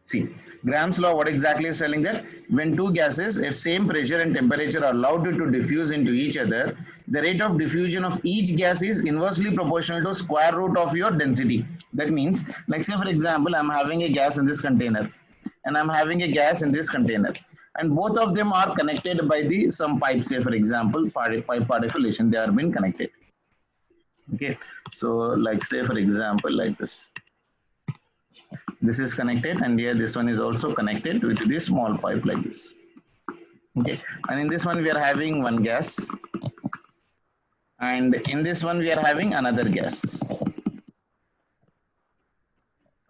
See, Graham's law, what exactly is telling that when two gases at same pressure and temperature are allowed to diffuse into each other, the rate of diffusion of each gas is inversely proportional to square root of your density. That means, like say for example, I'm having a gas in this container and I'm having a gas in this container. And both of them are connected by the some pipe, say for example, pipe particulation, they are being connected. Okay, so like say for example, like this is connected and here this one is also connected with this small pipe like this. Okay, and in this one we are having one gas and in this one we are having another gas.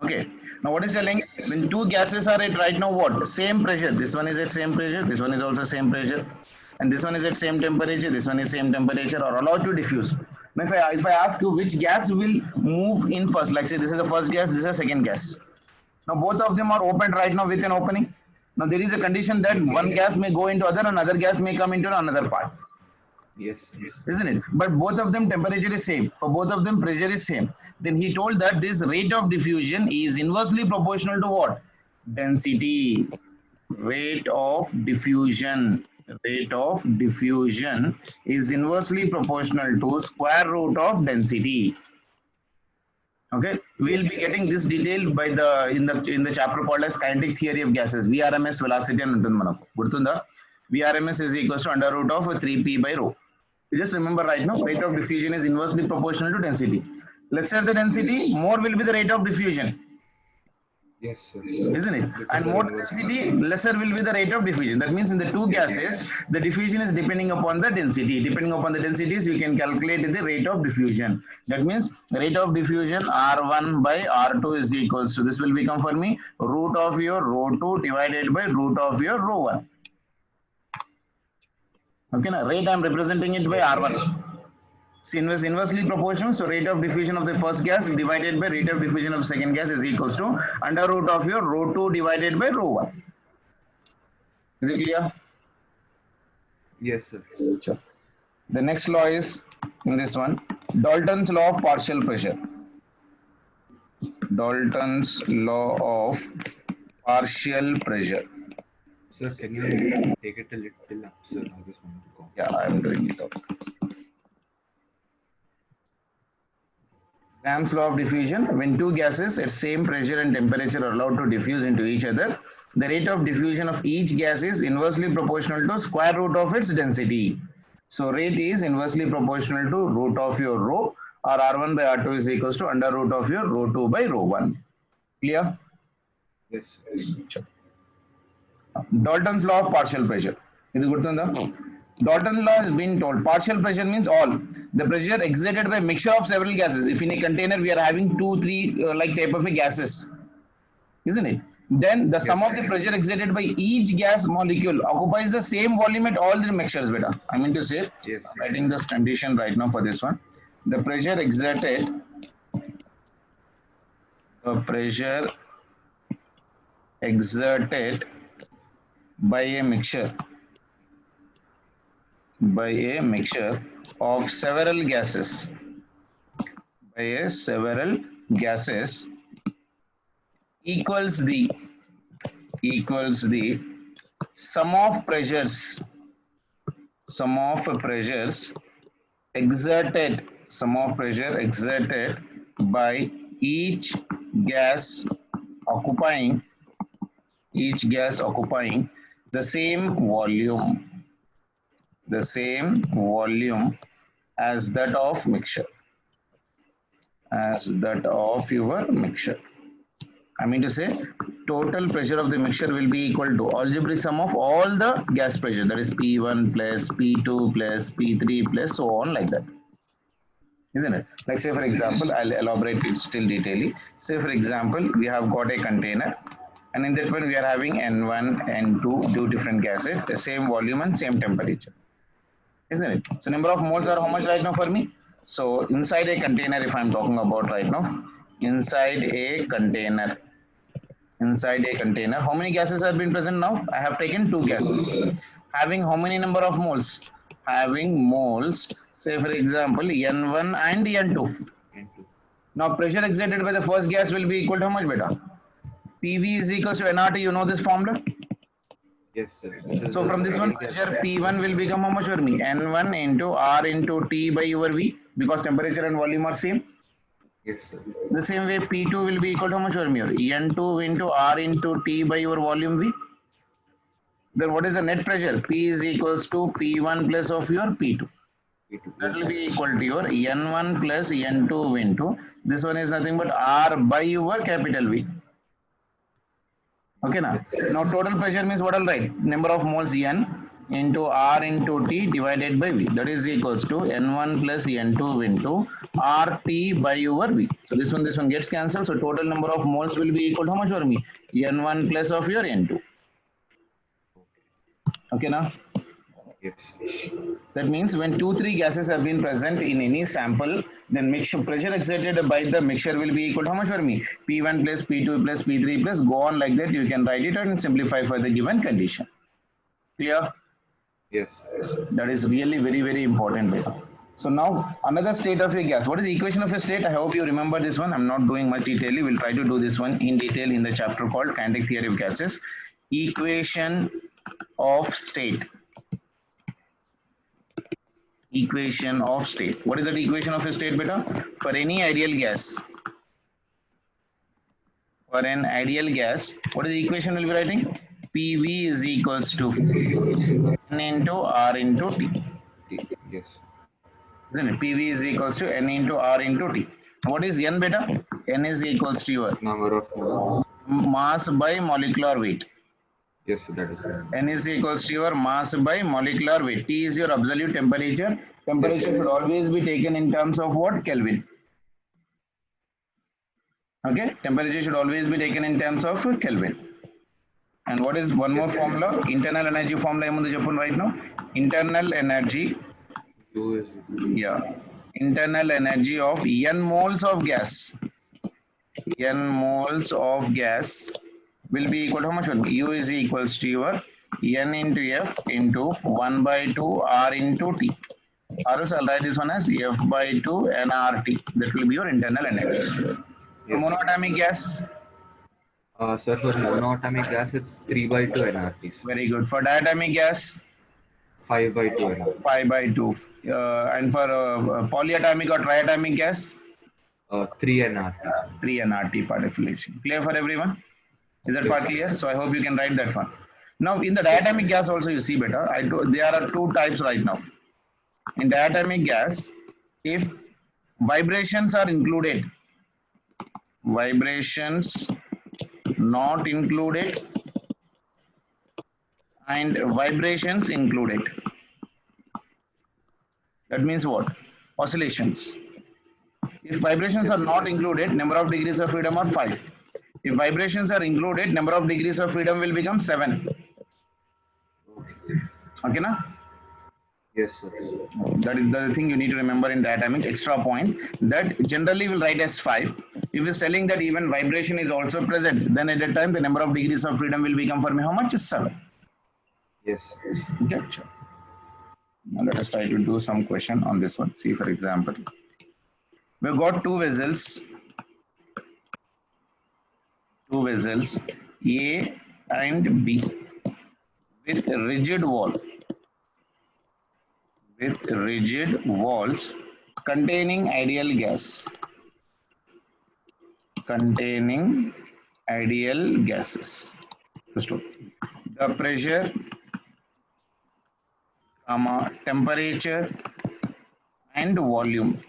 Okay, now what is telling, when two gases are at right now what same pressure, this one is at same pressure, this one is also same pressure, and this one is at same temperature, this one is same temperature, are allowed to diffuse. Now if I ask you which gas will move in first, like say this is the first gas, this is the second gas. Now both of them are opened right now with an opening. Now there is a condition that one gas may go into other, another gas may come into another part. Yes. Isn't it? But both of them temperature is same. For both of them pressure is same. Then he told that this rate of diffusion is inversely proportional to what? Density. Rate of diffusion. Rate of diffusion is inversely proportional to square root of density. Okay, we'll be getting this detail by the in the chapter called as kinetic theory of gases. VRMS velocity and ఉంటుంది మనకు గుర్తుందా? VRMS is equals to under root of 3p by rho. You just remember right now, rate of diffusion is inversely proportional to density. Lesser the density, more will be the rate of diffusion. Yes, sir. Isn't it? And more density, lesser will be the rate of diffusion. That means in the two gases, the diffusion is depending upon the density. Depending upon the densities, you can calculate the rate of diffusion. That means the rate of diffusion R1 by R2 is equals to, this will become for me root of your rho2 divided by root of your rho1. Okay, now rate I am representing it by R1. So inversely proportional, so rate of diffusion of the first gas divided by rate of diffusion of second gas is equals to under root of your rho2 divided by rho1. Is it clear? Yes, sir. Sure. The next law is in this one, Dalton's law of partial pressure. Dalton's law of partial pressure. Sir, can you take it a little up, sir? I just want to go. Yeah, I am doing it up. Graham's law of diffusion, when two gases at same pressure and temperature are allowed to diffuse into each other, the rate of diffusion of each gas is inversely proportional to square root of its density. So rate is inversely proportional to root of your rho, or R1 by R2 is equals to under root of your rho2 by rho1. Clear? Yes, sir. Dalton's law of partial pressure. Is it Dalton law has been told partial pressure means all the pressure exerted by mixture of several gases. If in a container we are having 2-3 like type of a gases, isn't it? Then the sum of the pressure exerted by each gas molecule occupies the same volume at all the mixtures. Beta, I mean to say, Yes. I'm writing this condition right now for this one. The pressure exerted by a mixture of several gases equals the sum of pressures exerted by each gas occupying the same volume as that of your mixture. I mean to say, total pressure of the mixture will be equal to algebraic sum of all the gas pressure, that is P1 plus P2 plus P3 plus so on like that. Isn't it? Like say for example, I'll elaborate it still detailedly. Say for example, we have got a container and in that one we are having N1, N2, two different gases, the same volume and same temperature. Isn't it? So number of moles are how much right now for me? So inside a container, if I'm talking about right now, inside a container, how many gases have been present now? I have taken two gases. Having how many number of moles? Having moles, say for example, N1 and N2. Now pressure exerted by the first gas will be equal to how much, beta? PV is equals to nRT. You know this formula. Yes, sir. This is So the from this one, ideal gas. pressure P1 will become how much for me? N1 into R into T by over V, because temperature and volume are same. Yes, sir. The same way P2 will be equal to how much for me? N2 into R into T by your volume V. Then what is the net pressure? P is equals to P1 plus of your P2. P2. That Yes, will sir. be equal to your N1 plus N2 into, this one is nothing but R by your capital V. Okay, now. Yes, sir. Now total pressure means what I'll write? Number of moles N into R into T divided by V. That is equals to N1 plus N2 into RT by over V. So this one gets cancelled. So total number of moles will be equal to how much for me? N1 plus of your N2. Okay, now. Yes, sir. That means when 2-3 gases have been present in any sample, then mixture pressure exerted by the mixture will be equal to how much for me? P1 plus P2 plus P3 plus go on like that. You can write it and simplify for the given condition. Clear? Yes, sir. That is really very, very important. Beta. So now another state of a gas. What is the equation of a state? I hope you remember this one. I'm not doing much detail. We'll try to do this one in detail in the chapter called kinetic theory of gases. Equation of state. Equation of state. What is that equation of a state, beta? For any ideal gas. For an ideal gas, what is the equation we'll be writing? PV is equals to N into R into T. T. Yes. Isn't it? PV is equals to N into R into T. What is N, beta? N is equals to your Number of moles. mass by molecular weight. Yes, sir. That is correct. N is equals to your mass by molecular weight. T is your absolute temperature. Temperature should always be taken in terms of what? Kelvin. Okay, temperature should always be taken in terms of Kelvin. And what is one more formula? Internal energy formula right now. Internal energy, U is yeah, internal energy of N moles of gas. N moles of gas will be equal to how much? U is equals to your N into F into 1 by 2 R into T. Or else I'll write this one as F by 2 nRT. That will be your internal energy. yes. Monoatomic gas. Sir, for monoatomic gas, it's 3 by 2 nRT. Sir. Very good. For diatomic gas, 5 by 2 nRT. 5 by 2. And for polyatomic or triatomic gas, 3 nRT. Sir. 3 nRT per definition. Clear for everyone? Is that Yes, part sir. clear? So I hope you can write that one. Now in the diatomic gas also you see better. There are two types right now. In diatomic gas, if vibrations are included, vibrations not included, and vibrations included. That means what? Oscillations. If vibrations are not included, number of degrees of freedom are 5. If vibrations are included, number of degrees of freedom will become 7. Okay, na? Yes, sir. That is the thing you need to remember in diatomic. Extra point that generally will write as 5. If it's telling that even vibration is also present, then at that time the number of degrees of freedom will become for me how much? Is 7. Yes. Okay, sure. Now let us try to do some question on this one. See, for example, we've got two vessels, A and B, with rigid walls containing ideal gas, gases. The pressure, temperature and volume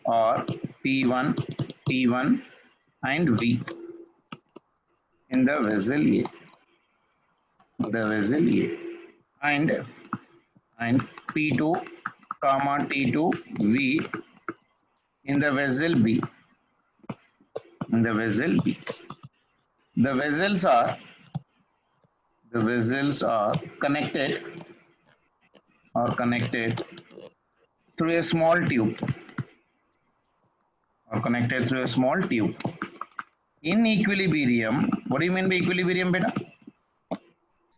are P1, T1 and V in the vessel A. And P2, T2, V in the vessel B. The vessels are connected through a small tube. In equilibrium, what do you mean by equilibrium, beta?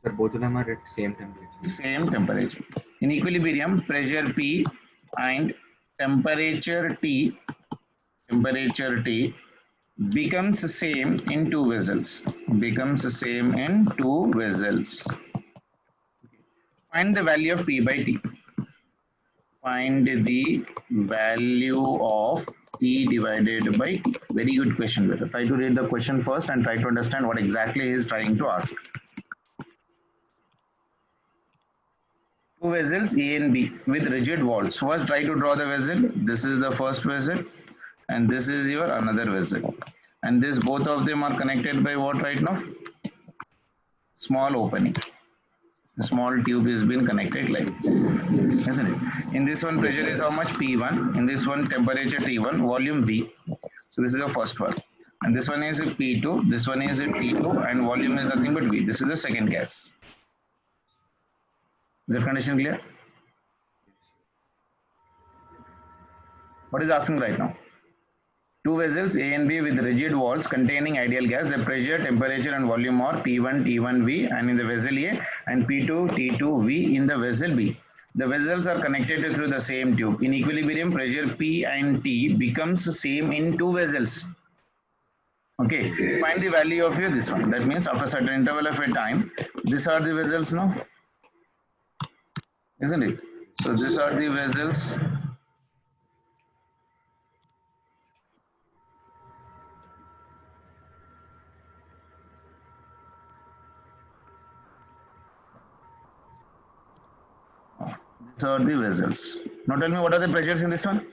Sir, both of them are at same temperature. Same temperature. In equilibrium, pressure P and temperature T becomes same in two vessels. Becomes same in two vessels. Find the value of P by T. Find the value of P divided by T. Very good question. Better try to read the question first and try to understand what exactly he is trying to ask. Two vessels A and B with rigid walls. First, try to draw the vessel. This is the first vessel, and this is your another vessel. And this both of them are connected by what right now? Small opening. A small tube is being connected like this, isn't it? In this one, pressure is how much? P1. In this one, temperature T1, volume V. So this is the first one. And this one is P2. This one is T2, and volume is nothing but V. This is the second gas. Is that condition clear? What is asking right now? Two vessels A and B with rigid walls containing ideal gas. The pressure, temperature, and volume are P1, T1V, and in the vessel A, and P2, T2V in the vessel B. The vessels are connected through the same tube. In equilibrium, pressure P and T becomes same in two vessels. Okay, find the value of this one. That means after a certain interval of a time, these are the vessels now, isn't it? So these are the vessels. These are the vessels. Now tell me what are the pressures in this one?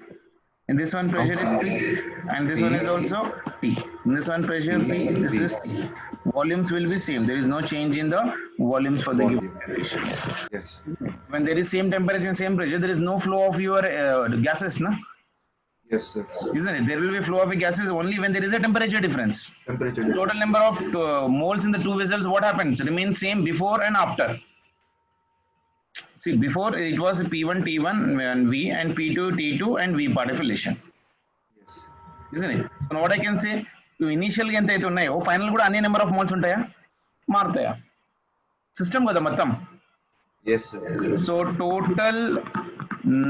In this one pressure is P, and this one is also P. In this one pressure P, this is T. Volumes will be same. There is no change in the volumes for the given conditions. Yes. When there is same temperature and same pressure, there is no flow of your gases, na? Yes, sir. Isn't it? There will be flow of gases only when there is a temperature difference. Temperature. Total number of moles in the two vessels, what happens? Remains same before and after. See, before it was P1, T1 and V, and P2, T2 and V part of relation. Yes. Isn't it? So now what I can say, initially ఎంత అయితే ఉన్నాయో final కూడా అన్ని number of moles ఉంటాయా, మారుతాయా? System కదా మొత్తం. Yes, sir. So total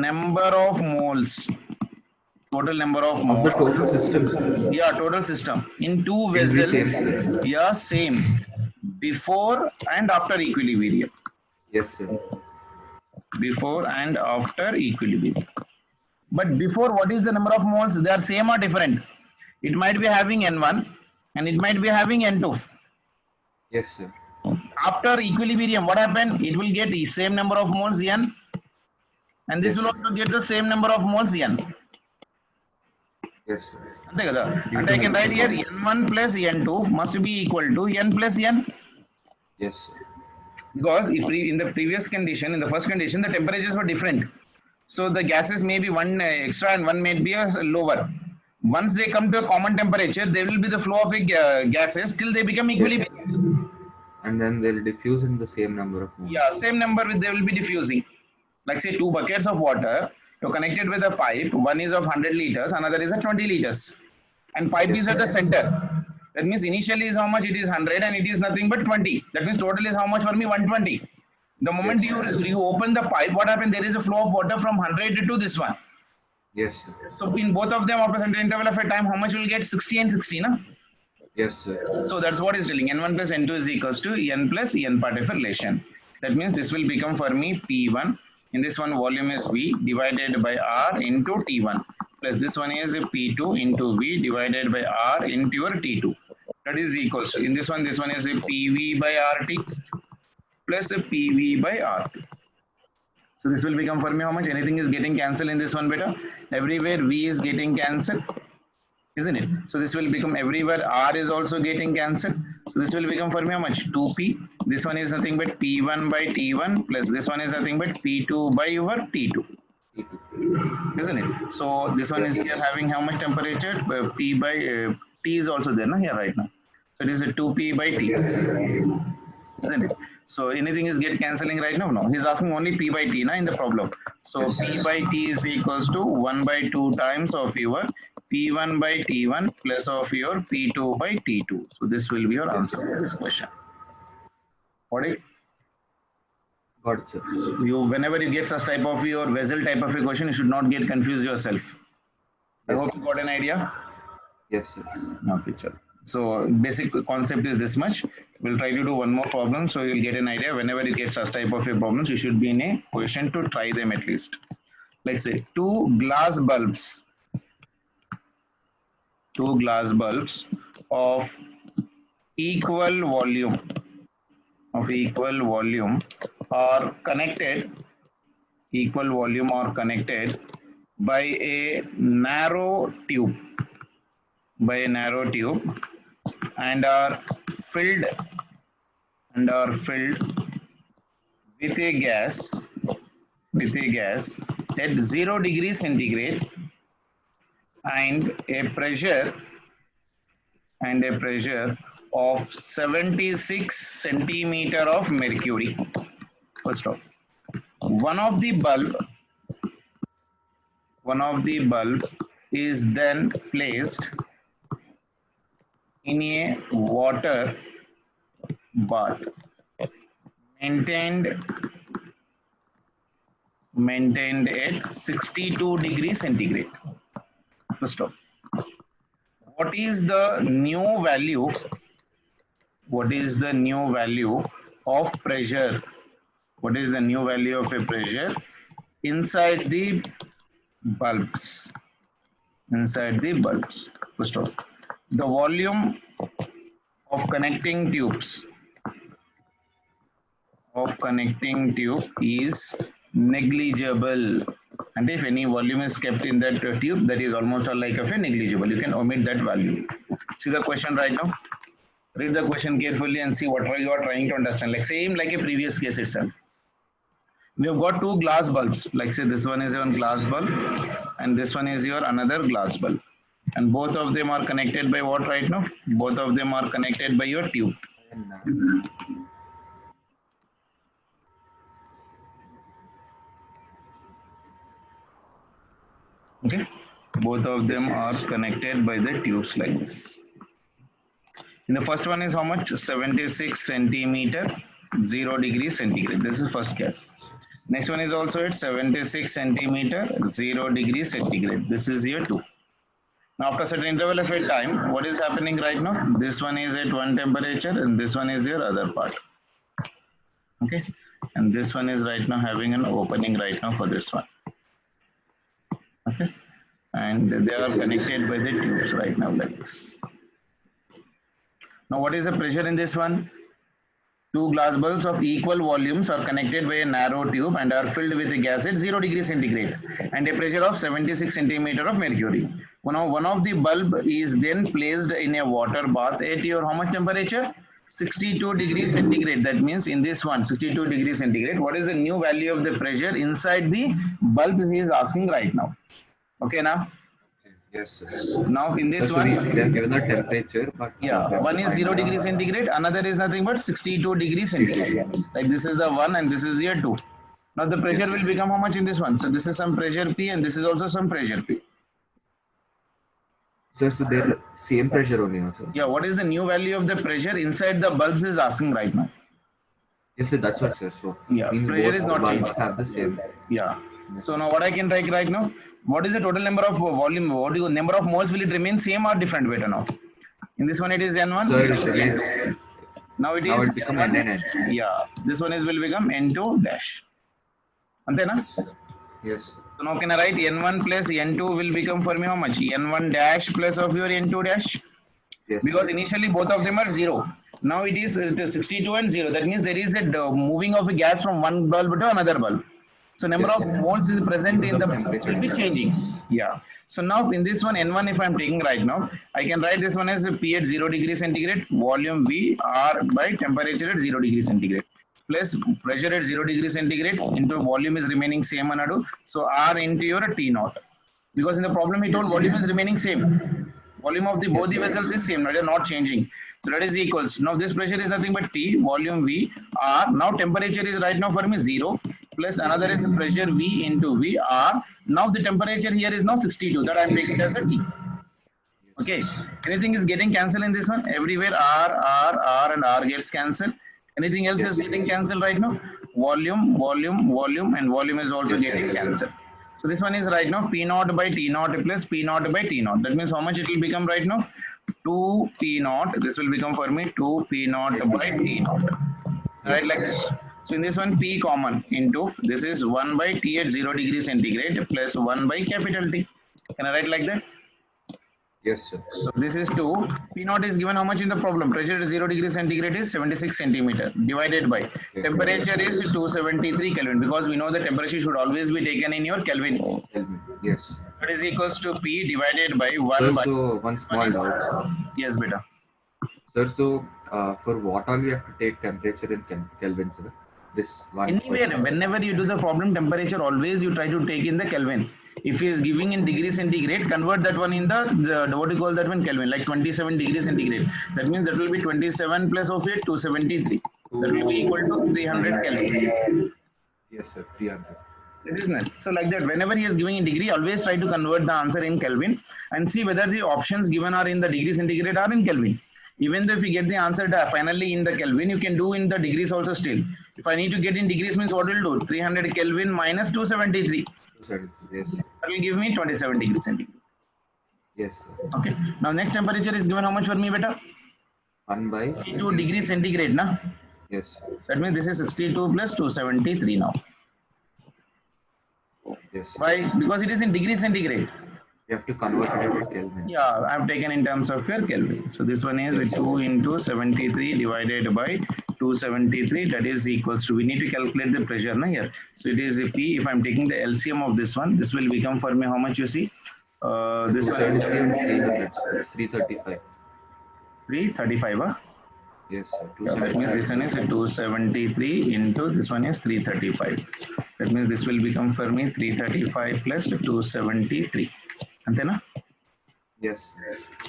number of moles. Total number of moles. Of the total system, sir. Yeah, total system. In two Will be vessels. same, sir. Yeah, same. Before and after equilibrium. Yes, sir. Before and after equilibrium. But before, what is the number of moles? They are same or different? It might be having N1 and it might be having N2. Yes, sir. After equilibrium, what happened? It will get the same number of moles N, and this Yes, will also get the same number of moles N. Yes, sir. అంతే కదా? అంటే I can write here N1 plus N2 must be equal to N plus N. Yes, sir. Because in the previous condition, in the first condition, the temperatures were different. So the gases may be one extra and one may be lower. Once they come to a common temperature, there will be the flow of gases till they become equilibrium. Yes. And then they'll diffuse in the same number of moles. Yeah, same number they will be diffusing. Like say 2 buckets of water, you're connected with a pipe. One is of 100 liters, another is of 20 liters. And pipe Yes, is at the center. That means initially is how much? It is 100 and it is nothing but 20. That means total is how much for me? 120. The moment Yes, you open the pipe, what happens? There is a flow of water from 100 to this one. Yes, sir. So in both of them, after a certain interval of a time, how much will get? 60 and 60, na? Yes, sir. So that's what is telling. N1 plus N2 is equals to N plus N part of relation. That means this will become for me P1. In this one, volume is V divided by R into T1. Plus this one is P2 into V divided by R into your T2. That is equals to, in this one is PV by RT plus PV by RT. So this will become for me how much? Anything is getting cancelled in this one, beta. Everywhere V is getting cancelled, isn't it? So this will become everywhere R is also getting cancelled. So this will become for me how much? 2P. This one is nothing but P1 by T1 plus this one is nothing but P2 by your T2. Isn't it? So this one is here having how much temperature? P by T is also there, na, here right now. So it is a 2P by T. Isn't it? So anything is get cancelling right now? No. He's asking only P by T na, in the problem. So P by T is equals to 1 by 2 times of your P1 by T1 plus of your P2 by T2. So this will be your answer for this question. What is? Got it, sir. You, whenever you get such type of your vessel type of a question, you should not get confused yourself. I Yes, hope you got an idea. Yes, sir. Okay, chalo. So basic concept is this much. We'll try to do one more problem so you'll get an idea. Whenever you get such type of a problems, you should be in a position to try them at least. Let's say two glass bulbs of equal volume are connected by a narrow tube and are filled with a gas at 0 degrees centigrade and a pressure of 76 centimeter of mercury. First off, one of the bulb is then placed in a water bath maintained at 62 degrees centigrade. First off, what is the new value of pressure? What is the new value of a pressure inside the bulbs? First off, the volume of connecting tube is negligible, and if any volume is kept in that tube, that is almost like of a negligible. You can omit that value. See the question right now. Read the question carefully and see what you are trying to understand. Like same like a previous case itself. We have got two glass bulbs. Like say this one is one glass bulb and this one is your another glass bulb. And both of them are connected by what right now? Both of them are connected by your tube. Okay. Both of them are connected by the tubes like this. In the first one is how much? 76 centimeter, 0 degrees centigrade. This is first case. Next one is also at 76 centimeter, 0 degrees centigrade. This is here 2. Now after a certain interval of a time, what is happening right now? This one is at one temperature and this one is your other part. Okay. And this one is right now having an opening right now for this one. Okay. And they are connected by the tubes right now like this. Now what is the pressure in this one? Two glass bulbs of equal volumes are connected by a narrow tube and are filled with a gas at 0 degrees centigrade and a pressure of 76 centimeter of mercury. Now one of the bulb is then placed in a water bath at your how much temperature? 62 degrees centigrade. That means in this one 62 degrees centigrade. What is the new value of the pressure inside the bulb he is asking right now? Okay now? Yes, sir. Now in this So one, we have given the temperature, but one is 0 degrees centigrade, another is nothing but 62 degrees centigrade. Like this is the one and this is here 2. Now the pressure will become how much in this one? So this is some pressure P and this is also some pressure P. Sir, so they're same pressure only, no, sir? Yeah, what is the new value of the pressure inside the bulbs is asking right now. Yes, sir, that's what, sir. So Yeah, means pressure both is not bulbs changing. have the same. Yeah. So now what I can write right now? What is the total number of volume? What is the number of moles will it remain same or different better now? In this one it is N1. Sir, it Now it now is it become N. Yeah. This one is will become N2 dash. Antena? Yes. So now can I write N1 plus N2 will become for me how much? N1 dash plus of your N2 dash. Yes. Because initially both of them are 0. Now it is 62 and 0. That means there is a moving of a gas from one bulb to another bulb. So number of moles is present in the temperature will be changing. Yeah. So now in this one N1 if I am taking right now, I can write this one as P at 0 degrees centigrade, volume V R by temperature at 0 degrees centigrade. Plus pressure at 0 degrees centigrade into volume is remaining same anadu. So R into your T naught. Because in the problem he told volume is remaining same. Volume of the both the vessels is same, they are not changing. So that is equals. Now this pressure is nothing but T, volume V, R. Now temperature is right now for me 0 plus another is pressure V into V, R. Now the temperature here is now 62. That I am taking as a T. Okay. Anything is getting cancelled in this one? Everywhere R and R gets cancelled. Anything else is getting cancelled right now? Volume, and volume is also getting cancelled. So this one is right now P naught by T naught plus P naught by T naught. That means how much it will become right now? 2 P naught. This will become for me 2 P naught by T naught. Right, Yes. like this. So in this one, P common into this is 1 by T at 0 degree centigrade plus 1 by capital T. Can I write like that? Yes, sir. So this is 2. P naught is given how much in the problem? Pressure at 0 degree centigrade is 76 centimeter divided by Yes. temperature is 273 Kelvin, because we know the temperature should always be taken in your Kelvin. Tell me. Yes. That is equals to P divided by 1 Sir, by. so one small doubt, sir. Yes, beta. Sir, so for what all we have to take temperature in Kelvin, sir? This one. Anywhere, whenever you do the problem temperature, always you try to take in the Kelvin. If he is giving in degree centigrade, convert that one in the what do you call that one, Kelvin, like 27 degree centigrade. That means that will be 27 plus of it 273. That will be equal to 300 Kelvin. Yes, sir. 300. It is not. So like that, whenever he is giving in degree, always try to convert the answer in Kelvin and see whether the options given are in the degree centigrade or in Kelvin. Even though if you get the answer finally in the Kelvin, you can do in the degrees also still. If I need to get in degrees means what will do? 300 Kelvin minus 273. 273. Yes. That will give me 27 degrees centigrade. Yes, sir. Okay. Now next temperature is given how much for me, beta? 1 by 62 degrees centigrade, na? Yes. That means this is 62 plus 273 now. Yes. Why? Because it is in degrees centigrade. You have to convert it into Kelvin. Yeah, I have taken in terms of your Kelvin. So this one is 2 into 73 divided by 273. That is equals to, we need to calculate the pressure na here. So it is a P. If I'm taking the LCM of this one, this will become for me how much you see? This one is 300, sir. 335. 335. Huh? Yes, sir. Yeah, that means this one is 273 into this one is 335. That means this will become for me 335 plus 273. Antena? Yes.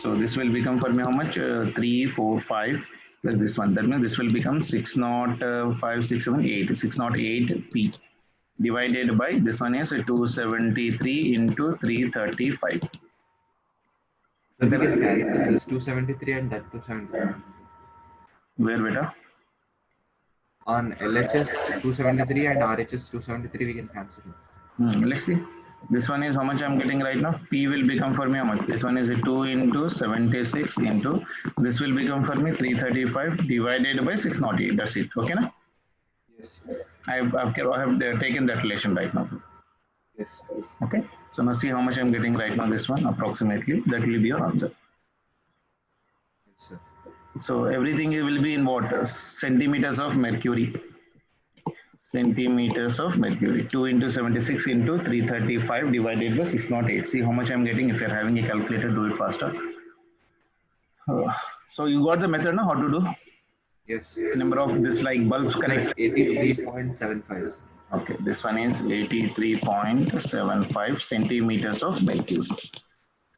So this will become for me how much? 3, 4, 5 plus this one. That means this will become 605, 6, 7, 8. 608 P divided by this one is 273 into 335. So we can cancel this 273 and that 273. Where beta? On LHS 273 and RHS 273 we can cancel it. Let's see. This one is how much I'm getting right now. P will become for me how much? This one is 2 into 76 into this will become for me 335 divided by 608. That's it. Okay, na? Yes. I have taken that relation right now. Yes. Okay. So now see how much I'm getting right now. This one approximately. That will be your answer. Yes, sir. So everything will be in what? Centimeters of mercury. Centimeters of mercury. 2 into 76 into 335 divided by 608. See how much I'm getting. If you're having a calculator, do it faster. So you got the method now, how to do? Yes. Number of this like bulbs, correct? 83.75. Okay, this one is 83.75 centimeters of mercury.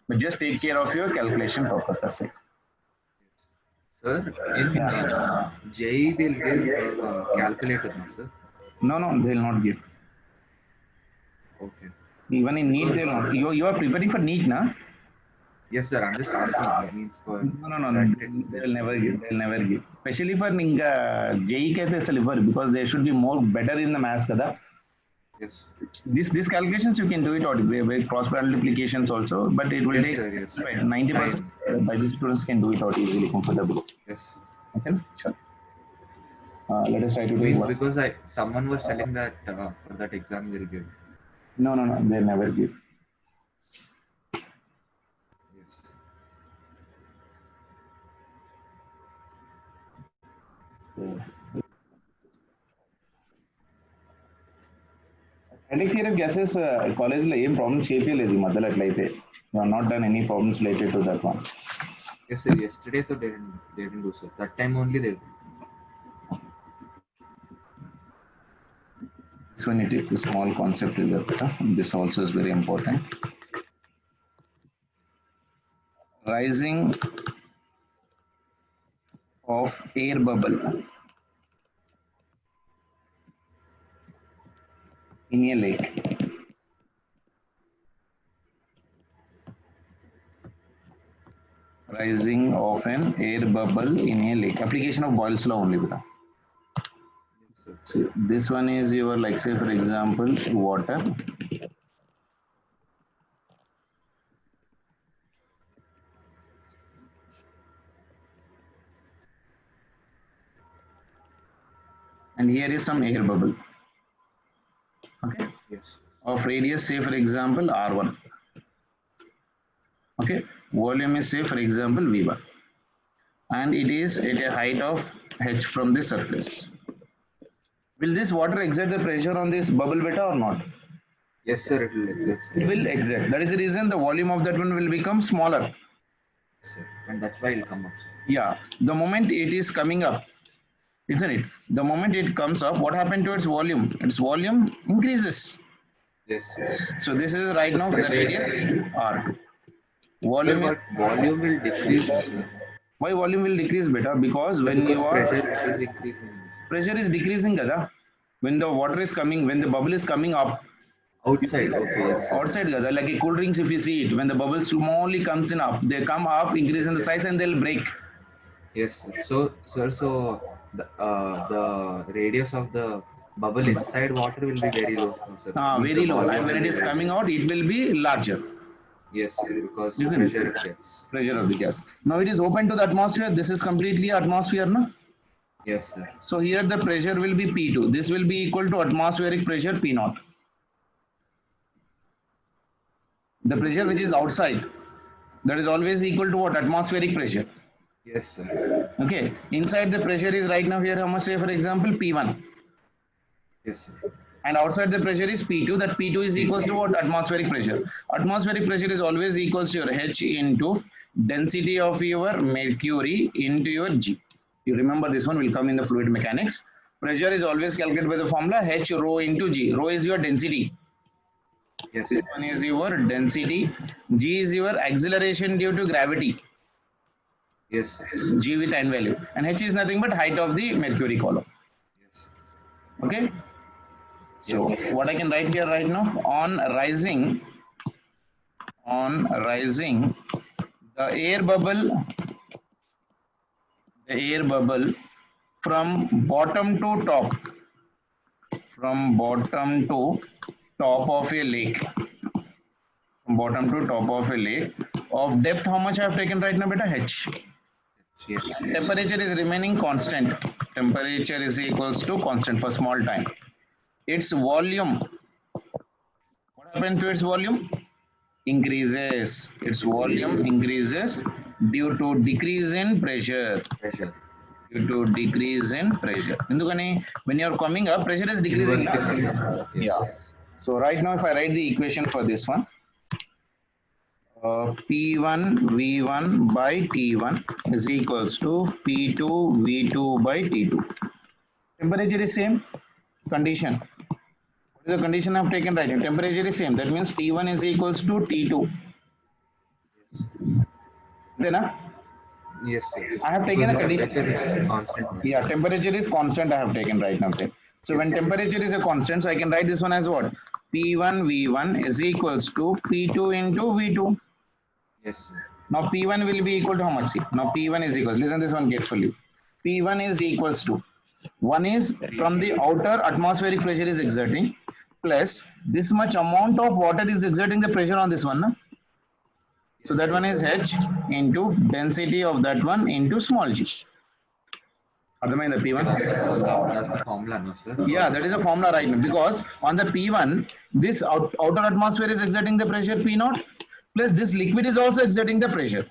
But just take care of your calculation purpose, that's it. Sir, in JEE they'll give calculator, no, sir? No, they'll not give. Okay. Even in NEET, they'll not. You are preparing for NEET, na? Yes, sir. I'm just asking. That means for No. They'll never give. They'll never give. Especially for JEE kehte silver, because they should be more better in the maths, kada. Yes. These calculations you can do it with cross multiplications also, but it will Yes, take sir, yes. right, 90% by the students can do it out easily, comfortably. Yes. Okay, sure. Let us try to do Means one. because someone was telling that for that exam they'll give. No, they'll never give. Yes. Static theory of gases college lo em problems chepiyaledi madala atlaithe. You have not done any problems related to that one. Yes, sir. Yesterday so they didn't do, sir. That time only they did. This one it is a small concept is that this also is very important. Rising of air bubble in a lake. Rising of an air bubble in a lake. Application of Boyle's law only. Yes, sir. So this one is your, like say for example, water. and here is some air bubble. Okay, Yes. of radius, say for example r1. Okay, volume is, say for example, v1, and it is at a height of h from the surface. Will this water exert the pressure on this bubble beta or not? Yes, sir. It will exert. It will exert. That is the reason the volume of that one will become smaller. Yes, sir. And that's why it'll come up, sir. Yeah, the moment it is coming up, isn't it? The moment it comes up, what happened to its volume? Its volume increases. Yes, sir. So this is right now the radius r2. Sir, Volume but volume will decrease, sir. why volume will decrease beta? Because when Because you are pressure is increasing. pressure is decreasing, kada. When the water is coming, when the bubble is coming up Outside, okay, yes, sir. outside, kada, like a cool drinks, if you see it, when the bubble slowly comes in up, they come up, increase in the size, and they'll break. Yes, sir. So, sir, so the radius of the bubble inside water will be very low, sir. Means Very the low, volume and when will it be is very coming low. out, it will be larger. Yes, sir, because Isn't pressure it? it gets. Pressure of the gas. Now it is open to the atmosphere. This is completely atmosphere, no? Yes, sir. So here the pressure will be P2. This will be equal to atmospheric pressure P0. The pressure which is outside, that is always equal to what? Atmospheric pressure. Yes, sir. Okay. Inside the pressure is right now here, how much, say for example, P1. Yes, sir. And outside the pressure is P2. That P2 is equals to what? Atmospheric pressure. Atmospheric pressure is always equals to your H into density of your mercury into your G. You remember this one will come in the fluid mechanics. Pressure is always calculated by the formula H rho into G. Rho is your density. Yes, This sir. one is your density. G is your acceleration due to gravity. Yes, sir. G with n value. And H is nothing but height of the mercury column. Yes. Okay. So what I can write here right now, on rising, the air bubble from bottom to top of a lake, of depth, how much I have taken right now, beta? H. Yes. Temperature is remaining constant. Temperature is equals to constant for small time. Its volume, what happened to its volume? Increases. Its volume increases due to decrease in pressure. Pressure. Due to decrease in pressure. Endukani, when you are coming up, pressure is decreasing. Inversely proportional. Yes. Yeah. So right now, if I write the equation for this one, P1 V1 by T1 is equals to P2 V2 by T2. Temperature is same. Condition. What is the condition I have taken right now? Temperature is same. That means T1 is equals to T2. Then, Yes, sir. I have taken a condition. Temperature is constant. Yeah, temperature is constant. I have taken right now. So when temperature is a constant, so I can write this one as what? P1 V1 is equals to P2 into V2. Yes, sir. Now P1 will be equal to how much? See? Now P1 is equal. Listen this one carefully. P1 is equals to, one is from the outer atmospheric pressure is exerting, plus this much amount of water is exerting the pressure on this one. No? So that one is H into density of that one into small g. Ardhamainda P1? That's the formula, no, sir? Yeah, that is a formula right now, because on the P1, this outer atmosphere is exerting the pressure P0, plus this liquid is also exerting the pressure.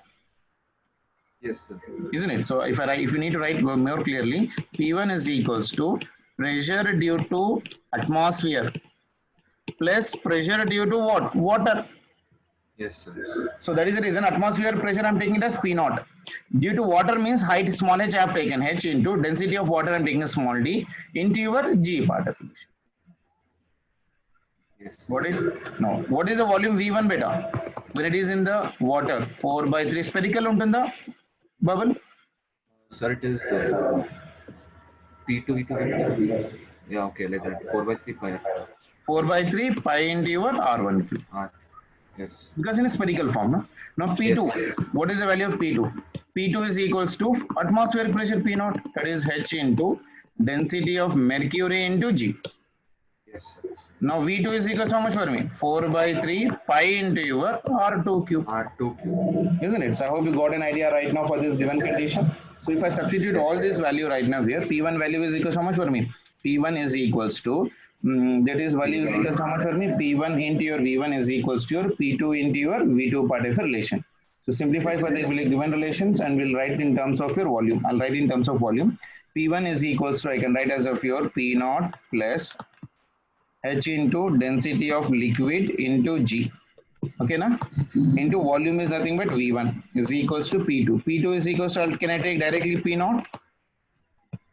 Yes, sir. Isn't it? So if you need to write more clearly, P1 is equals to pressure due to atmosphere plus pressure due to what? Water. Yes, sir. So that is the reason atmosphere pressure I am taking it as P0. Due to water means height small h I have taken H into density of water I am taking a small d into your G part of it. Yes. What is no? What is the volume V1 beta? When it is in the water, 4/3 spherical untunda bubble. Sir, it is P2 V2. Yeah, okay, like that. 4/3 pi. 4/3 pi into your R1 cube. Yes. Because in a spherical form. No? Now P2, Yes. what is the value of P2? P2 is equals to atmospheric pressure P0, that is H into density of mercury into G. Yes, sir. Now V2 is equal to how much for me? 4 by 3 pi into your R2 cube. R2 cube. Isn't it? So I hope you got an idea right now for this Yes, given sir. condition. So if I substitute Yes, all sir. this value right now here, P1 value is equal to how much for me? P1 is equals to, that is value is equal to how much for me? P1 into your V1 is equals to your P2 into your V2 part of a relation. So simplify for the given relations and we'll write in terms of your volume. I'll write in terms of volume. P1 is equals to, I can write as of your P naught plus H into density of liquid into G. Okay, na? Into volume is nothing but V1 is equals to P2. P2 is equals to, can I take directly P naught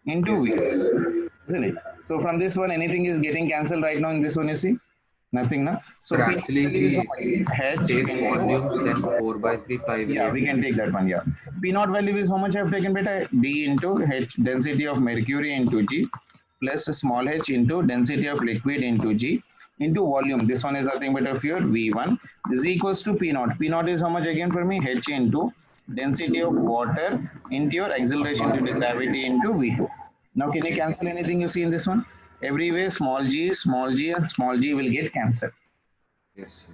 into Yes, V, sir. isn't it? So from this one, anything is getting cancelled right now in this one, you see? Nothing, na? So Sir, P actually, value is how we much? H take volumes, into, then 4 by 3 pi we yeah, have we to can take substitute. that one, yeah. P naught value is how much I have taken, beta? D into H, density of mercury into G, plus small h into density of liquid into G, into volume. This one is nothing but of your V1 is equals to P naught. P naught is how much again for me? H into density of water into your acceleration due to gravity into V2. Now, can you Yes, cancel anything you see in this one? Everywhere small g, and small g will get cancelled. yes, sir.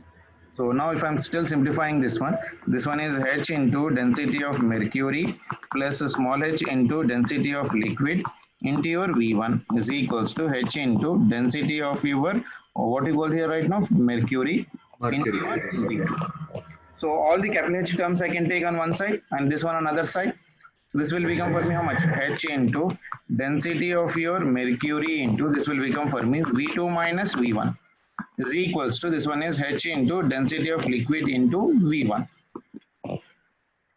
So now if I'm still simplifying this one is H into density of mercury plus a small h into density of liquid into your V1 is equals to H into density of your, what you call here right now, mercury into Mercury. your Yes, V2. So all the capital H terms I can take on one side and this one on other side. So this will yes, become for sir. me how much? H into density of your mercury into, this will become for me V2 minus V1 is equals to, this one is H into density of liquid into V1.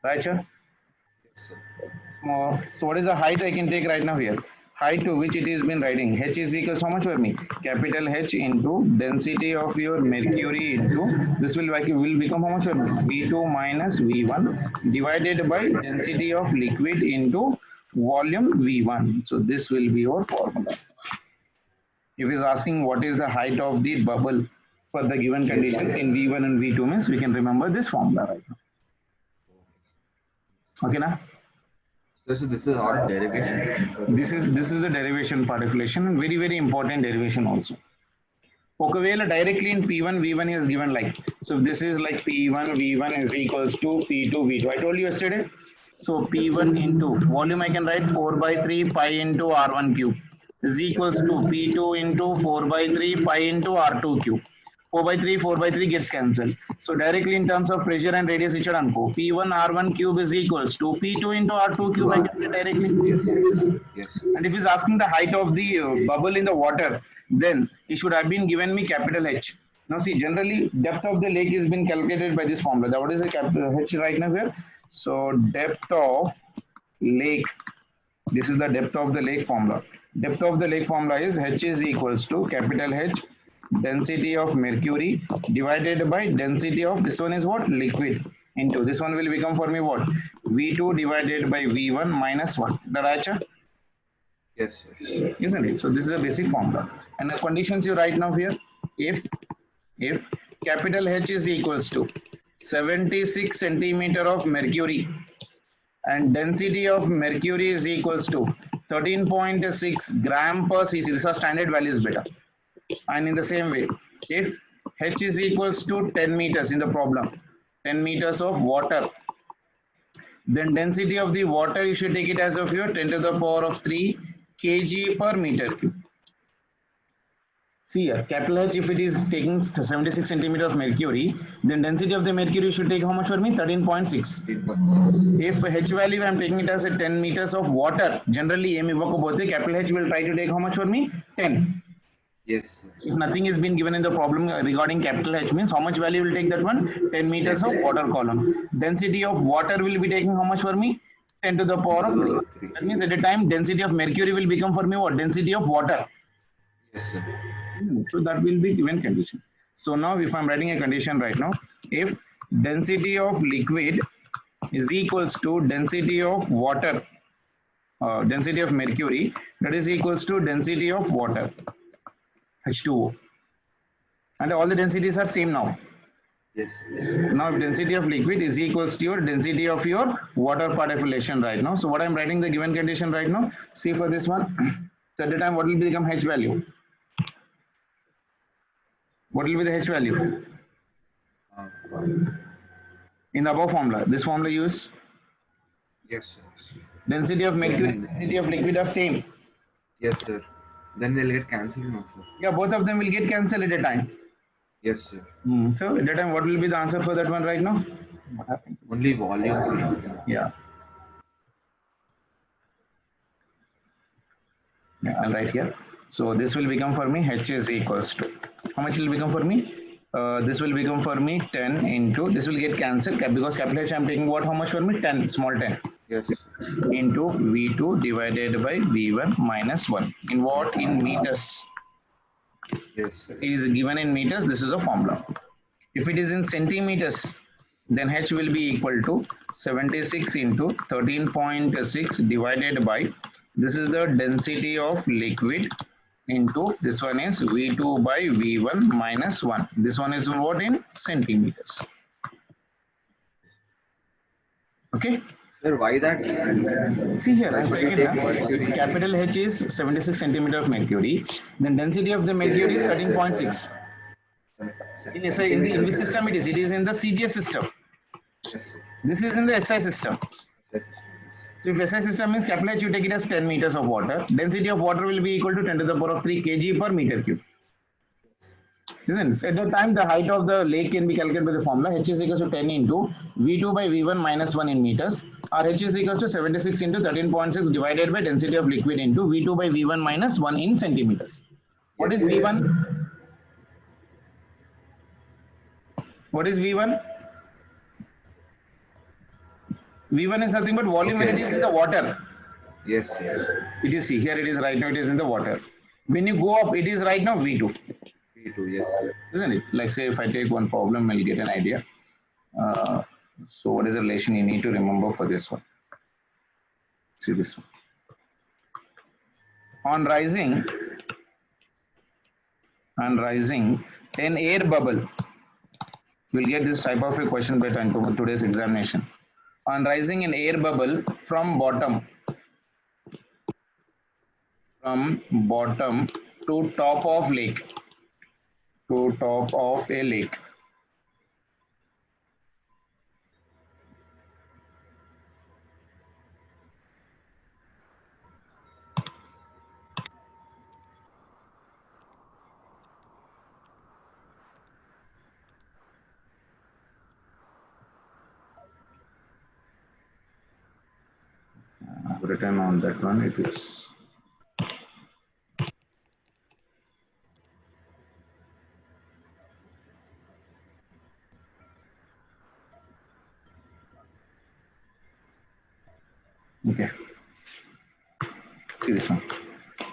Right, sir? Yes, sir. So what is the height I can take right now here? Height to which it is been writing. H is equals to how much for me? Capital H into density of your mercury into, this will become how much for me? V2 minus V1 divided by density of liquid into volume V1. So this will be your formula. If he's asking what is the height of the bubble for the given Yes, conditions sir. in V1 and V2 means we can remember this formula right now. Okay, na? So this is all derivations for this This is one. this is the derivation part of relation and very important derivation also. Okay, well, directly in P1 V1 is given like, so this is like P1 V1 is equals to P2 V2. I told you yesterday. So Yes, sir. P1 into volume I can write 4 by 3 pi into R1 cube is Yes, equals sir. to P2 into 4 by 3 pi into R2 cube. 4 by 3 gets cancelled. So directly in terms of pressure and radius it should unco. P1 R1 cube is equals to P2 into R2 cube I can say directly. Yes, yes, sir. And if he's asking the height of the bubble in the water, then he should have been given me capital H. Now see, generally depth of the lake is been calculated by this formula. Now, what is the capital H right now here? So depth of lake, this is the depth of the lake formula. Depth of the lake formula is H is equals to capital H density of mercury divided by density of, this one is what? Liquid into, this one will become for me what? V2 divided by V1 minus 1. The right, sir? Yes, sir. Isn't it? So this is a basic formula. And the conditions you write now here, if capital H is equals to 76 centimeter of mercury and density of mercury is equals to 13.6 gram per cc. These are standard values, beta. And in the same way, if H is equals to 10 meters in the problem, 10 meters of water, then density of the water you should take it as of your 10 to the power of 3 kg per meter cube. See here, capital H, if it is taking 76 centimeter of mercury, then density of the mercury should take how much for me? 13.6. If H value I am taking it as a 10 meters of water, generally capital H will try to take how much for me? 10. Yes, sir. If nothing is been given in the problem regarding capital H means how much value will take that one? 10 meters of water column. Density of water will be taking how much for me? 10 to the power of 3. That means at a time density of mercury will become for me what? Density of water. Yes, sir. So that will be given condition. So now if I'm writing a condition right now, if density of liquid is equals to density of water, density of mercury, that is equals to density of water, H2O. And all the densities are same now. Yes, sir. Now if density of liquid is equals to your density of your water part of relation right now. So what I'm writing the given condition right now, see for this one, so at the time what will become H value? What will be the H value? In the above formula, this formula use Yes, sir. density of mercury, Then, density of liquid are same. yes, sir. Then they'll get cancelled now, sir. Yeah, both of them will get cancelled at a time. Yes, sir. So at that time, what will be the answer for that one right now? What happened? Only volumes. Yeah. Yeah, I'll write here. So this will become for me H is equals to, how much will become for me? This will become for me 10 into, this will get cancelled because capital H I'm taking what, how much for me? 10, small 10 Yes. into V2 divided by V1 minus 1. In what? In meters. Yes, sir. Is given in meters, this is a formula. If it is in centimeters, then H will be equal to 76 into 13.6 divided by, this is the density of liquid into, this one is V2 by V1 minus 1. This one is what in centimeters. Okay. Sir, why that? See here, Why should we take mercury? capital H is 76 centimeter of mercury. Then density of the mercury is 13.6. In SI, in which system it is? It is in the CGS system. Yes, sir. This is in the SI system. Yes. So if SI system means capital H, you take it as 10 meters of water. Density of water will be equal to 10 to the power of 3 kg per meter cube. Isn't it? At the time, the height of the lake can be calculated by the formula H is equals to 10 into V2 by V1 minus 1 in meters, or H is equals to 76 into 13.6 divided by density of liquid into V2 by V1 minus 1 in centimeters. What is V1? What is V1? V1 is nothing but volume when it is in the water. Yes, yes. It is, see, here it is right now, it is in the water. When you go up, it is right now V2. V2, yes. Isn't it? Like say if I take one problem, I'll get an idea. So what is the relation you need to remember for this one? See this one. On rising, an air bubble. We'll get this type of a question better into today's examination. On rising an air bubble from bottom to top of lake, to top of a lake. Written on that one, it is. Okay. See this one.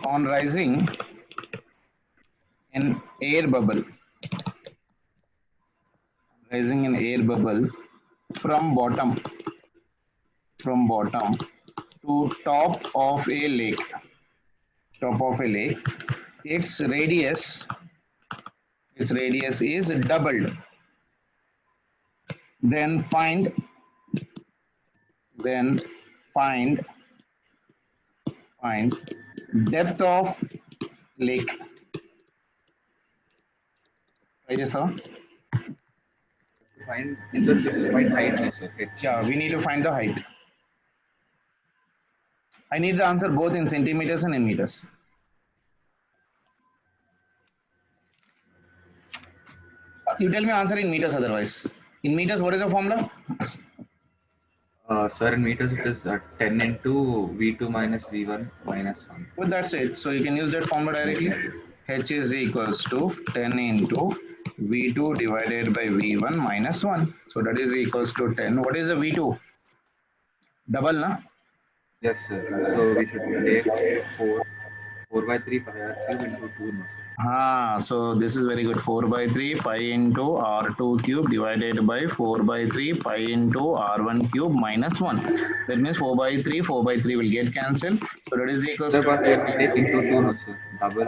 On rising an air bubble. Rising an air bubble from bottom to top of a lake. Top of a lake. Its radius is doubled. Then find depth of lake. Right, sir? Find height, sir. Yeah, we need to find the height. I need the answer both in centimeters and in meters. You tell me answer in meters otherwise. In meters, what is the formula? Sir, in meters it is 10 into V2 minus V1 minus 1. Well, that's it. So you can use that formula directly. H is equals to 10 into V2 divided by V1 minus 1. So that is equals to 10. What is the V2? Double, na? Yes, sir. So we should take 4 by 3 pi r cube into 2, no, sir. So this is very good. 4 by 3 pi into R2 cube divided by 4 by 3 pi into R1 cube minus 1. That means 4 by 3 will get cancelled. So that is equals Sir, to... but we have to take into 2, no, sir. Double.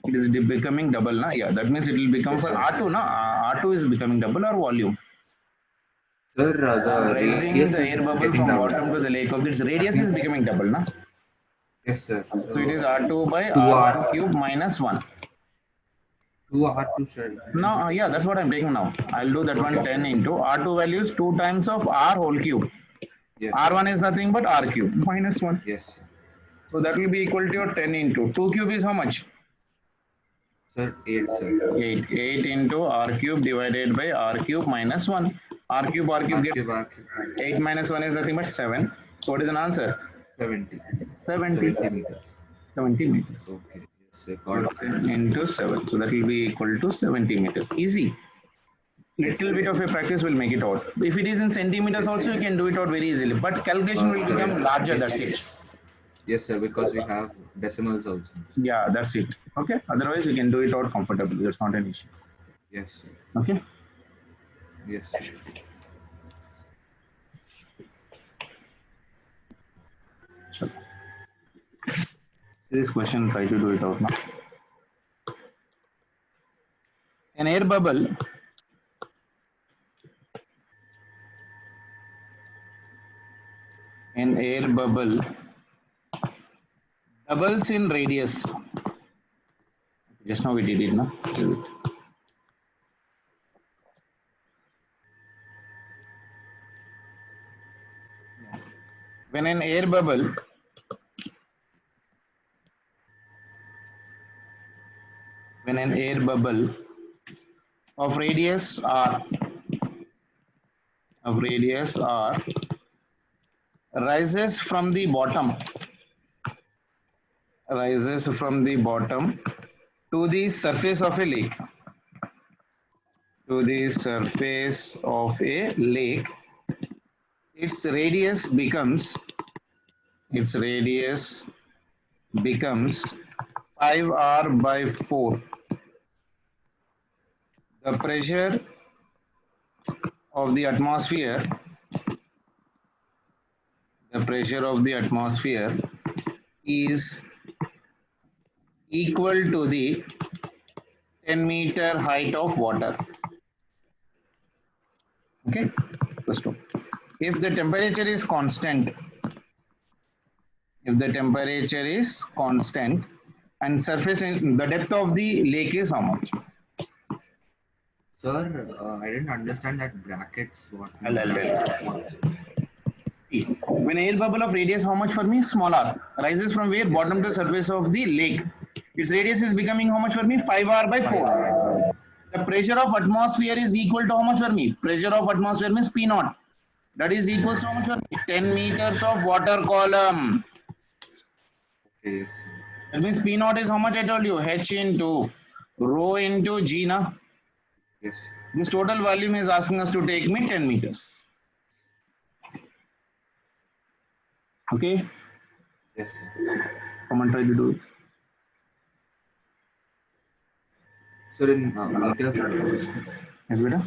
It is becoming double, na? Yeah, that means it will become Yes, for sir. R2, na? R2 is becoming double or volume? Sir, the Raising radius the is air bubble getting from double. bottom to the lake of its radius is becoming double, na? Yes, sir. So it is R2 by 2R. R1 cube minus 1. 2 R2, sir. No, yeah, that's what I'm taking now. I'll do that one 10 into R2 value is 2 times of R whole cube. Yes, sir. R1 is nothing but R cube minus 1. Yes, sir. So that will be equal to your 10 into 2 cube is how much? Sir, 8, sir. 8. 8 into R cube divided by R cube minus 1. R cube R get cube, R cube. 8 minus 1 is nothing but 7. So what is an answer? 70. 70. 70 meters. 70 meters. Okay. Yes, sir. Got it, sir. Into 7. So that will be equal to 70 meters. Easy. Little bit of a practice will make it out. If it is in centimeters also, you can do it out very easily. But calculation will become larger, that's it. Yes, sir, because we have decimals also. Yeah, that's it. Okay. Otherwise, you can do it out comfortably. That's not an issue. Yes, sir. Okay. Yes, sir. Sure. This question, try to do it out now. An air bubble doubles in radius. Just now we did it, no? When an air bubble of radius r rises from the bottom to the surface of a lake, its radius becomes 5r by 4. The pressure of the atmosphere is equal to the 10-meter height of water. Okay, first one. If the temperature is constant, and surface, the depth of the lake is how much? Sir, I didn't understand that brackets. What? See, when air bubble of radius how much for me? Small r rises from where? Bottom to surface of the lake. Its radius is becoming how much for me? 5r by 4. The pressure of atmosphere is equal to how much for me? Pressure of atmosphere means P naught. That is equal to how much for me? 10 meters of water column. Okay, yes. That means P naught is how much I told you? H into rho into G na. Yes. This total volume is asking us to take me 10 meters. Okay? Yes, sir. Come on, try to do it. Sir, in meters only. Yes, beta?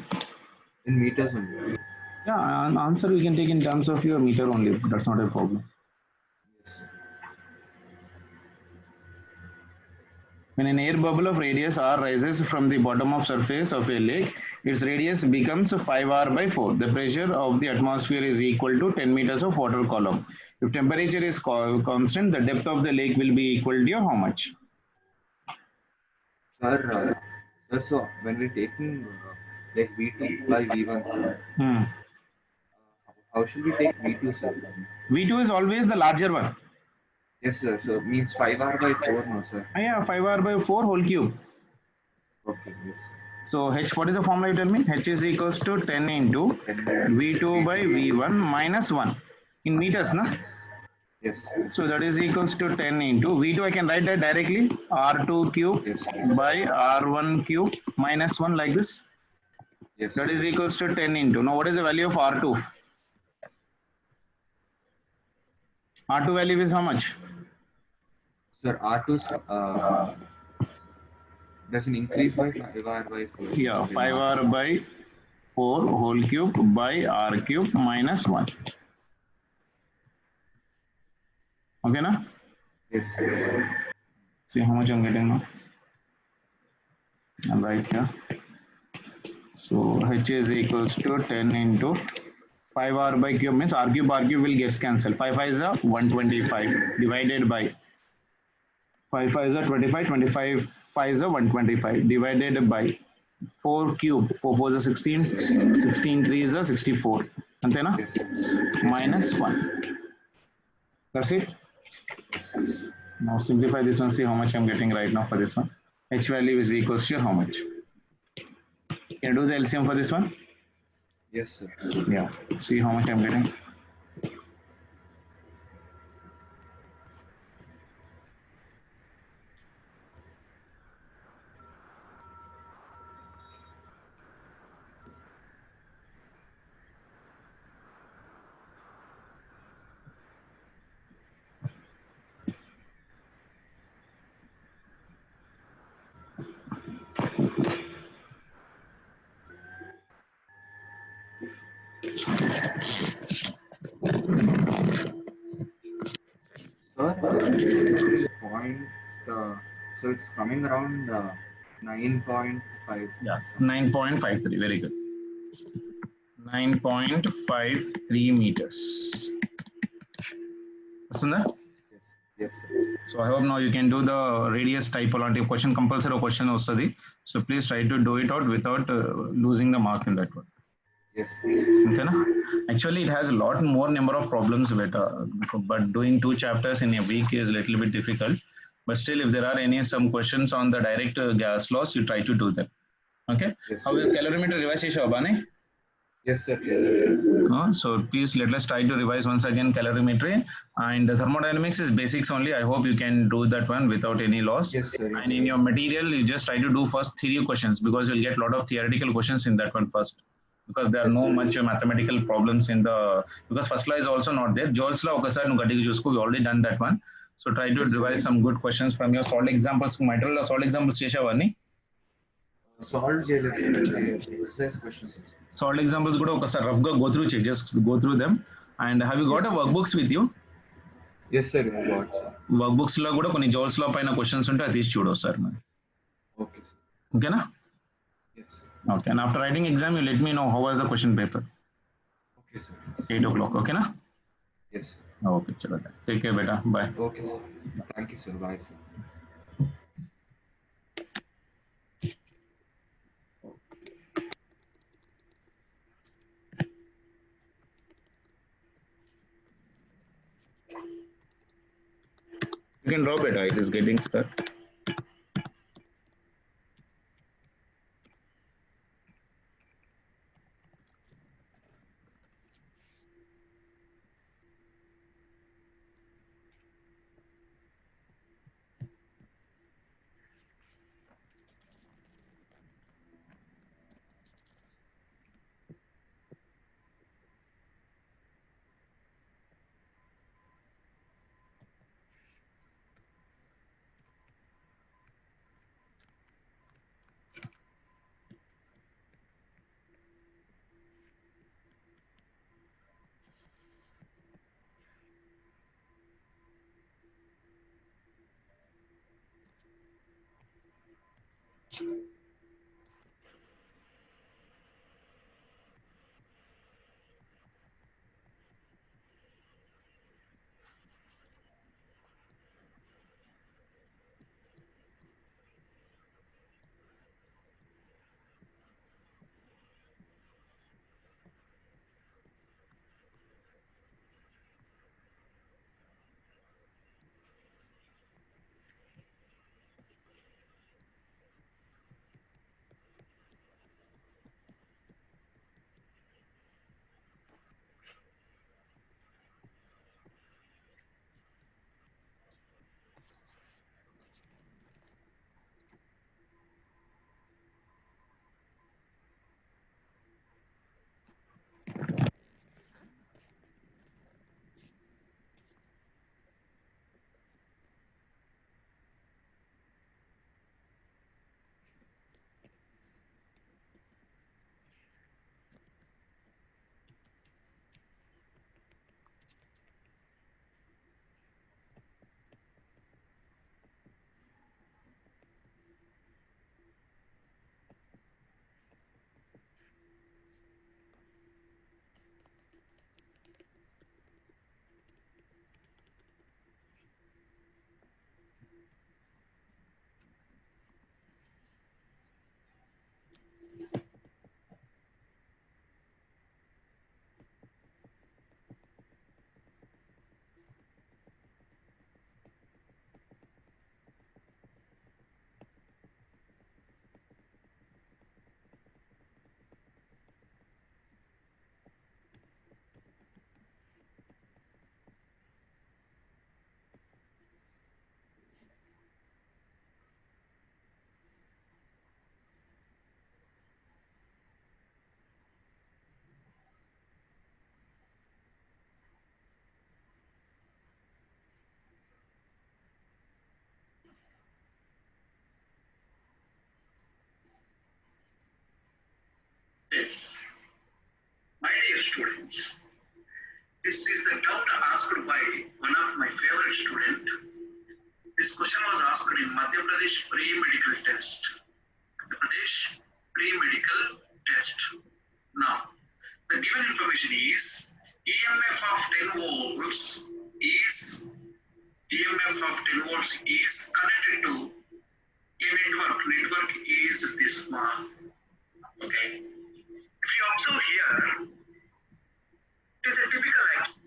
In meters only. Yeah, an answer we can take in terms of your meter only. That's not a problem. Yes, sir. When an air bubble of radius r rises from the bottom of surface of a lake, its radius becomes 5r by 4. The pressure of the atmosphere is equal to 10 meters of water column. If temperature is constant, the depth of the lake will be equal to how much? Sir, so when we're taking like V2 by V1, sir, how should we take V2, sir? V2 is always the larger one. Yes, sir. So it means 5r by 4, no, sir? Yeah, 5r by 4 whole cube. Okay, yes. So H, what is the formula you tell me? H is equals to 10 into V2 by V1 minus 1 in meters, na? Yes. So that is equals to 10 into V2. I can write that directly. R2 cube by R1 cube minus 1 like this. Yes. That is equals to 10 into. Now what is the value of R2? R2 value is how much? Sir, R2's there's an increase by 5r by 4. Yeah, 5r by 4 whole cube by r cube minus 1. Okay, na? Yes, sir. See how much I'm getting now. I'm right here. So H is equals to 10 into 5r by cube means r cube will get cancelled. 5 5 is a 125 divided by 5 5 is 25, 25 5 is 125 divided by 4 cube. 4 4 is 16, 16 3 is 64. Antena? Yes, sir. Minus 1. That's it. Yes. Now simplify this one, see how much I'm getting right now for this one. H value is equals to how much? Can you do the LCM for this one? Yes, sir. Yeah, see how much I'm getting. Sir, point. So it's coming around 9.5. Yeah, 9.53. Very good. 9.53 meters. Listen there. Yes. Yes, sir. So I hope now you can do the radius typology question, compulsory question also. So please try to do it out without losing the mark in that one. Yes. Okay, na? Actually, it has a lot more number of problems, but doing 2 chapters in a week is a little bit difficult. But still, if there are some questions on the direct gas loss, you try to do them. Okay. Yes. How is calorimeter revise Shabane? Yes, sir. Yes, sir. So please let us try to revise once again calorimetry, and the thermodynamics is basics only. I hope you can do that one without any loss. Yes, sir. Yes, And in sir. your material, you just try to do first theory questions because you'll get a lot of theoretical questions in that one first. Because there are Yes, no sir. much mathematical problems in the because first law is also not there. Joel's law, we already done that one. So try to Yes, sir. revise some good questions from your solid examples. Material solid examples, Sheshavani. Solve చేయలేదు sir. Exercise questions. Solid examples కూడా ఒకసారి rough గా go through just go through them. And have you got Yes, a sir. workbooks with you? Yes, sir. I got, sir. Workbooks లో కూడా కొన్ని jewels లో పైన questions ఉంటే అది తీసి చూడు సార్ మరి Okay, sir. ఓకేనా Yes, sir. Okay and after writing exam you let me know how was the question paper Okay, sir. 8 o'clock ఓకేనా Yes, sir. ఓకే చలో take care beta bye Okay, sir. Thank you, sir. Bye, sir. you can drop it it is getting stuck students. This is the doubt asked by one of my favorite students. This question was asked in Madhya Pradesh pre-medical test. Madhya Pradesh pre-medical test. Now, the given information is EMF of 10 volts is connected to a network. Network is this one. Okay. If you observe here, it is a typical action.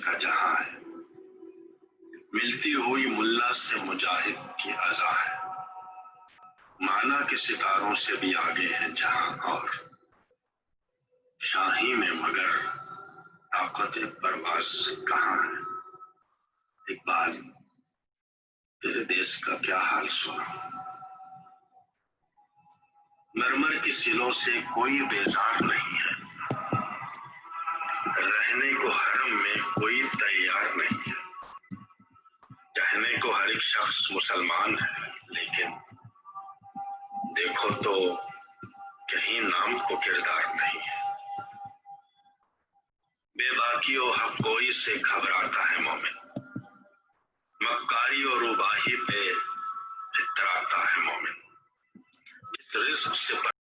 का जहां है, मिलती हुई मुल्ला से मुजाहिद की अज़ा है, माना के सितारों से भी आगे हैं जहां, और शाही में मगर ताकत परवाज कहां है। इकबाल, तेरे देश का क्या हाल सुना, मरमर की सिलों से कोई बेजार नहीं है, रहने को हरम में कोई तैयार नहीं है, कहने को हर एक शख्स मुसलमान है, लेकिन देखो तो कहीं नाम को किरदार नहीं है। बेबाकी और हक़-गोई से घबराता है मोमिन, मक्कारी और रुबाही पे इतराता है मोमिन। जिस रिज़्क़ से